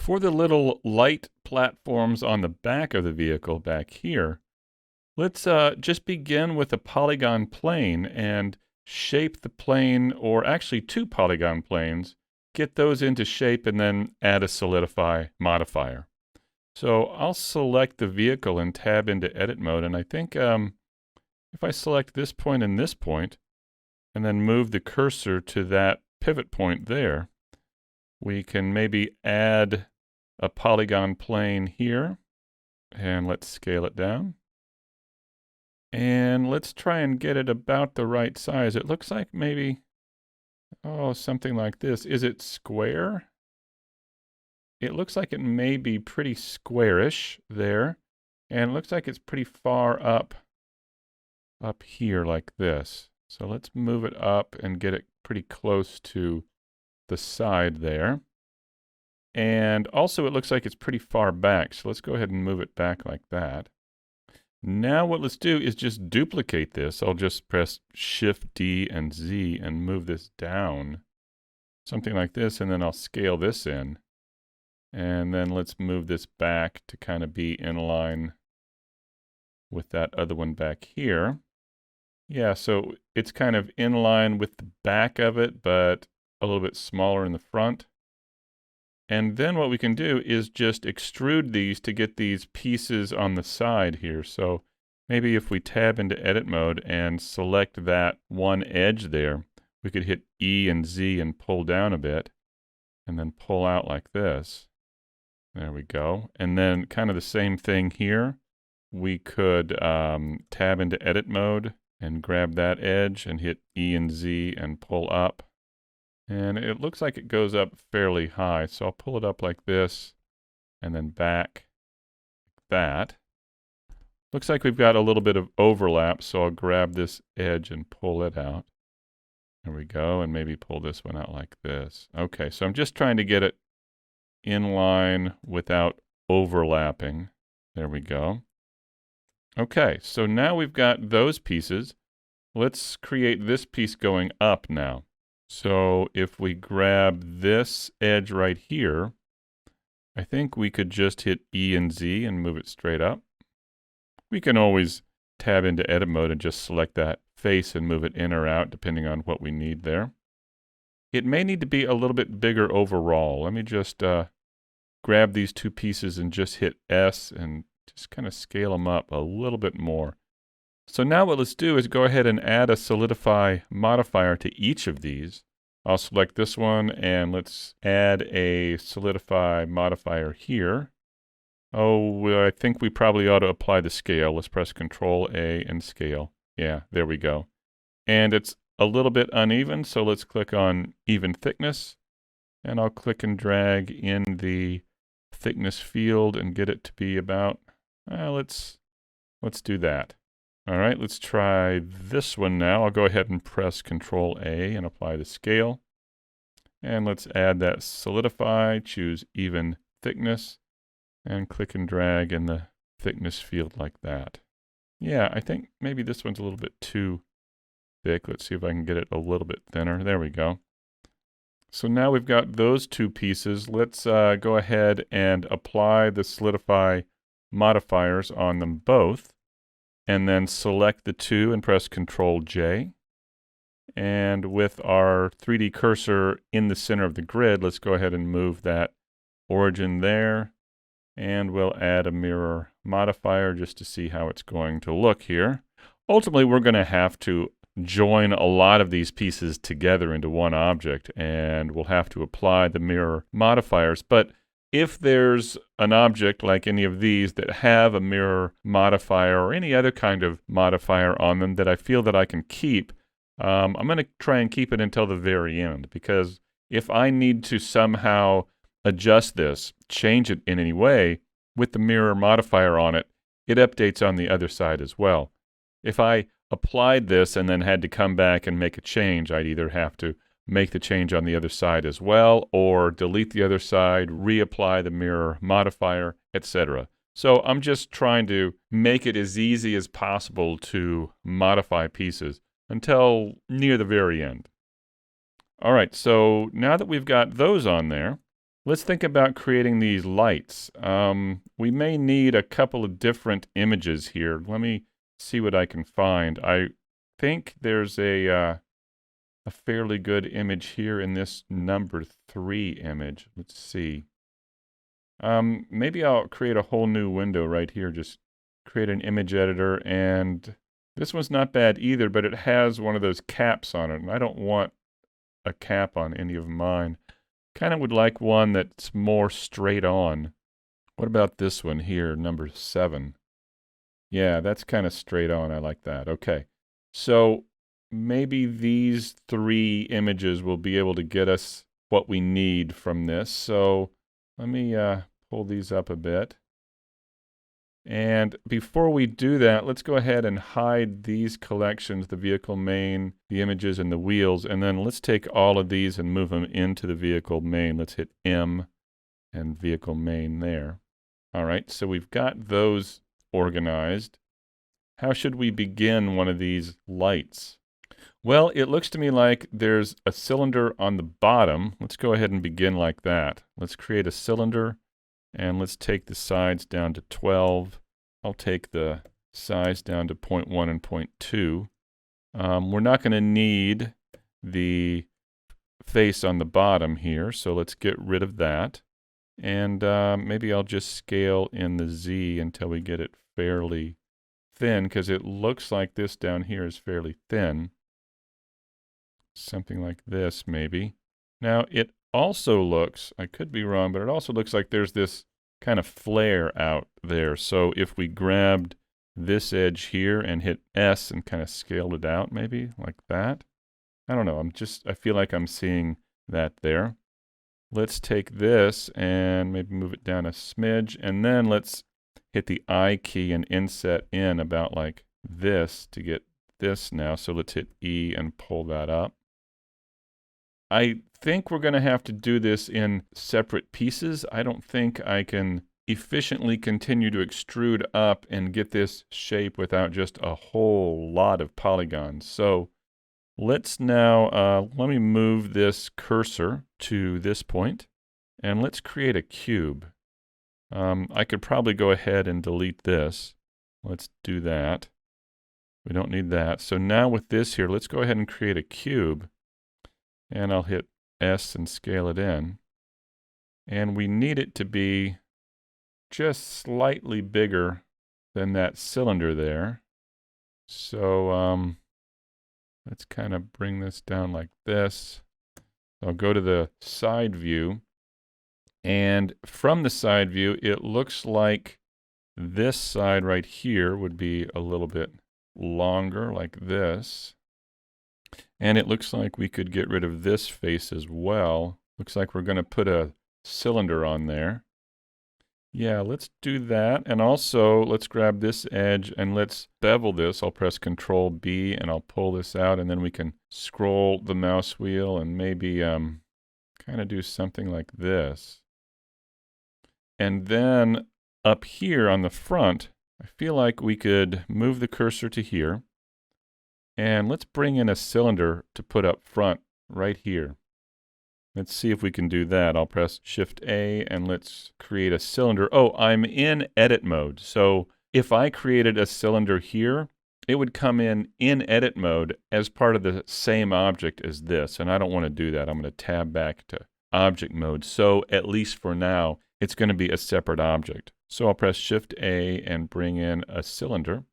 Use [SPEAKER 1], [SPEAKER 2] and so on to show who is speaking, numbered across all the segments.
[SPEAKER 1] For the little light platforms on the back of the vehicle back here, let's just begin with a polygon plane and shape the plane, or actually two polygon planes, get those into shape and then add a solidify modifier. So I'll select the vehicle and tab into edit mode, and I think if I select this point and this point, and then move the cursor to that pivot point there, we can maybe add a polygon plane here, and let's scale it down. And let's try and get it about the right size. It looks like maybe, oh, something like this. Is it square? It looks like it may be pretty squarish there. And it looks like it's pretty far up here like this. So let's move it up and get it pretty close to the side there. And also it looks like it's pretty far back. So let's go ahead and move it back like that. Now what let's do is just duplicate this. I'll just press Shift D and Z and move this down. Something like this, and then I'll scale this in. And then let's move this back to kind of be in line with that other one back here. Yeah, so it's kind of in line with the back of it, but a little bit smaller in the front. And then what we can do is just extrude these to get these pieces on the side here. So maybe if we tab into edit mode and select that one edge there, we could hit E and Z and pull down a bit and then pull out like this. There we go. And then kind of the same thing here. We could tab into edit mode and grab that edge and hit E and Z and pull up. And it looks like it goes up fairly high, so I'll pull it up like this, and then back like that. Looks like we've got a little bit of overlap, so I'll grab this edge and pull it out. There we go, and maybe pull this one out like this. Okay, so I'm just trying to get it in line without overlapping. There we go. Okay, so now we've got those pieces. Let's create this piece going up now. So if we grab this edge right here, I think we could just hit E and Z and move it straight up. We can always tab into edit mode and just select that face and move it in or out depending on what we need there. It may need to be a little bit bigger overall. Let me just grab these two pieces and just hit S and just kind of scale them up a little bit more. So now what let's do is go ahead and add a solidify modifier to each of these. I'll select this one and let's add a solidify modifier here. Oh, well, I think we probably ought to apply the scale. Let's press Control A and scale. Yeah, there we go. And it's a little bit uneven, so let's click on even thickness. And I'll click and drag in the thickness field and get it to be about, let's do that. All right, let's try this one now. I'll go ahead and press Control A and apply the scale. And let's add that solidify, choose even thickness, and click and drag in the thickness field like that. Yeah, I think maybe this one's a little bit too thick. Let's see if I can get it a little bit thinner. There we go. So now we've got those two pieces. Let's go ahead and apply the solidify modifiers on them both. And then select the two and press Control J. And with our 3D cursor in the center of the grid, let's go ahead and move that origin there. And we'll add a mirror modifier just to see how it's going to look here. Ultimately, we're going to have to join a lot of these pieces together into one object, and we'll have to apply the mirror modifiers. But if there's an object like any of these that have a mirror modifier or any other kind of modifier on them that I feel that I can keep, I'm going to try and keep it until the very end, because if I need to somehow adjust this, change it in any way, with the mirror modifier on it, it updates on the other side as well. If I applied this and then had to come back and make a change, I'd either have to make the change on the other side as well, or delete the other side, reapply the mirror modifier, etc. So I'm just trying to make it as easy as possible to modify pieces until near the very end. All right, so now that we've got those on there, let's think about creating these lights. We may need a couple of different images here. Let me see what I can find. I think there's a fairly good image here in this number 3 image. Let's see. Maybe I'll create a whole new window right here. Just create an image editor, and this one's not bad either, but it has one of those caps on it, and I don't want a cap on any of mine. Kind of would like one that's more straight on. What about this one here, number 7? Yeah, that's kind of straight on. I like that. Okay. So maybe these 3 images will be able to get us what we need from this. So let me pull these up a bit. And before we do that, let's go ahead and hide these collections, the vehicle main, the images, and the wheels. And then let's take all of these and move them into the vehicle main. Let's hit M and vehicle main there. All right, so we've got those organized. How should we begin one of these lights? Well, it looks to me like there's a cylinder on the bottom. Let's go ahead and begin like that. Let's create a cylinder. And let's take the sides down to 12. I'll take the size down to 0.1 and 0.2. We're not going to need the face on the bottom here, so let's get rid of that. And maybe I'll just scale in the Z until we get it fairly thin, because it looks like this down here is fairly thin. Something like this, maybe. Now, it also looks, I could be wrong, but it also looks like there's this kind of flare out there. So if we grabbed this edge here and hit S and kind of scaled it out, maybe like that. I don't know. I feel like I'm seeing that there. Let's take this and maybe move it down a smidge, and then let's hit the I key and inset in about like this to get this now. So let's hit E and pull that up. I think we're going to have to do this in separate pieces. I don't think I can efficiently continue to extrude up and get this shape without just a whole lot of polygons. So let's now, let me move this cursor to this point, and let's create a cube. I could probably go ahead and delete this. Let's do that. We don't need that. So now with this here, let's go ahead and create a cube. And I'll hit S and scale it in. And we need it to be just slightly bigger than that cylinder there. So let's kind of bring this down like this. I'll go to the side view. And from the side view, it looks like this side right here would be a little bit longer, like this. And it looks like we could get rid of this face as well. Looks like we're going to put a cylinder on there. Yeah, let's do that. And also, let's grab this edge and let's bevel this. I'll press Control B and I'll pull this out, and then we can scroll the mouse wheel and maybe kind of do something like this. And then up here on the front, I feel like we could move the cursor to here. And let's bring in a cylinder to put up front right here. Let's see if we can do that. I'll press Shift A and let's create a cylinder. Oh, I'm in edit mode. So if I created a cylinder here, it would come in edit mode as part of the same object as this. And I don't want to do that. I'm going to tab back to object mode. So at least for now, it's going to be a separate object. So I'll press Shift A and bring in a cylinder.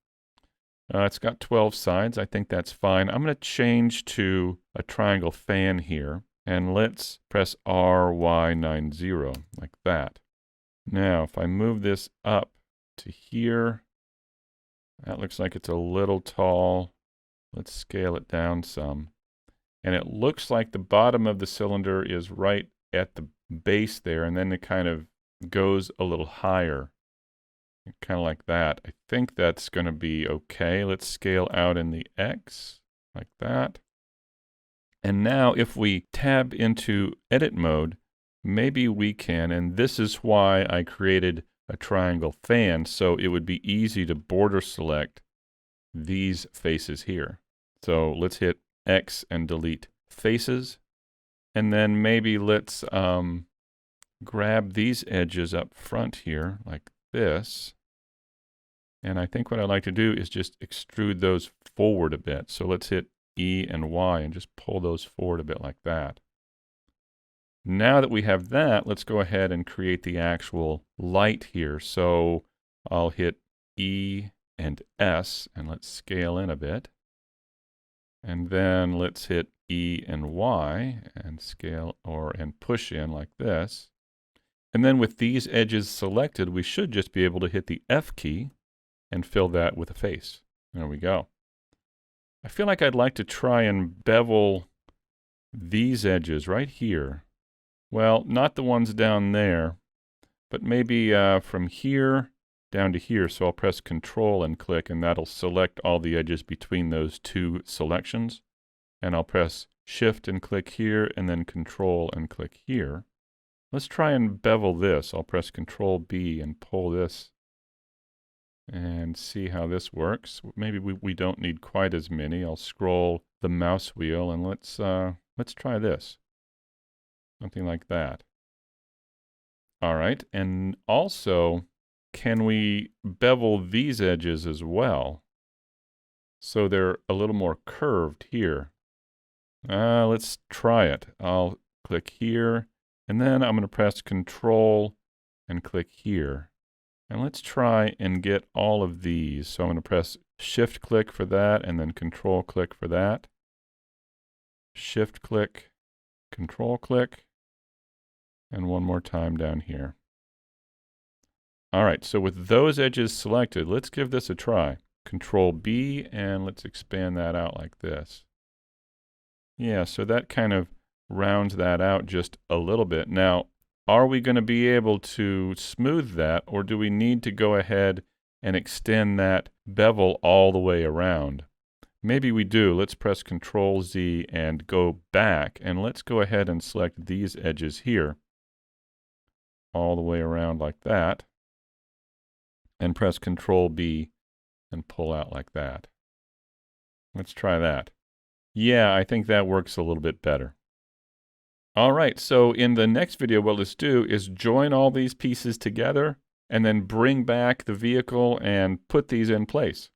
[SPEAKER 1] It's got 12 sides. I think that's fine. I'm going to change to a triangle fan here. And let's press RY90, like that. Now, if I move this up to here, that looks like it's a little tall. Let's scale it down some. And it looks like the bottom of the cylinder is right at the base there, and then it kind of goes a little higher. Kind of like that. I think that's going to be okay. Let's scale out in the X, like that. And now if we tab into edit mode, maybe we can, and this is why I created a triangle fan, so it would be easy to border select these faces here. So let's hit X and delete faces. And then maybe let's grab these edges up front here like this. And I think what I like to do is just extrude those forward a bit. So let's hit E and Y and just pull those forward a bit like that. Now that we have that, let's go ahead and create the actual light here. So I'll hit E and S, and let's scale in a bit. And then let's hit E and Y and scale and push in like this. And then with these edges selected, we should just be able to hit the F key and fill that with a face. There we go. I feel like I'd like to try and bevel these edges right here. Well, not the ones down there, but maybe from here down to here. So I'll press Control and click, and that'll select all the edges between those two selections. And I'll press Shift and click here, and then Control and click here. Let's try and bevel this. I'll press Control B and pull this and see how this works. Maybe we don't need quite as many. I'll scroll the mouse wheel, and let's try this. Something like that. All right, and also, can we bevel these edges as well? So they're a little more curved here. Let's try it. I'll click here, and then I'm going to press Control and click here. And let's try and get all of these. So I'm going to press Shift click for that, and then Control click for that. Shift click, Control click, and one more time down here. All right, so with those edges selected, let's give this a try. Control B, and let's expand that out like this. Yeah, so that kind of rounds that out just a little bit. Now, are we going to be able to smooth that, or do we need to go ahead and extend that bevel all the way around? Maybe we do. Let's press Control Z and go back, and let's go ahead and select these edges here all the way around like that, and press Control B and pull out like that. Let's try that. Yeah, I think that works a little bit better. All right, so in the next video, what let's do is join all these pieces together and then bring back the vehicle and put these in place.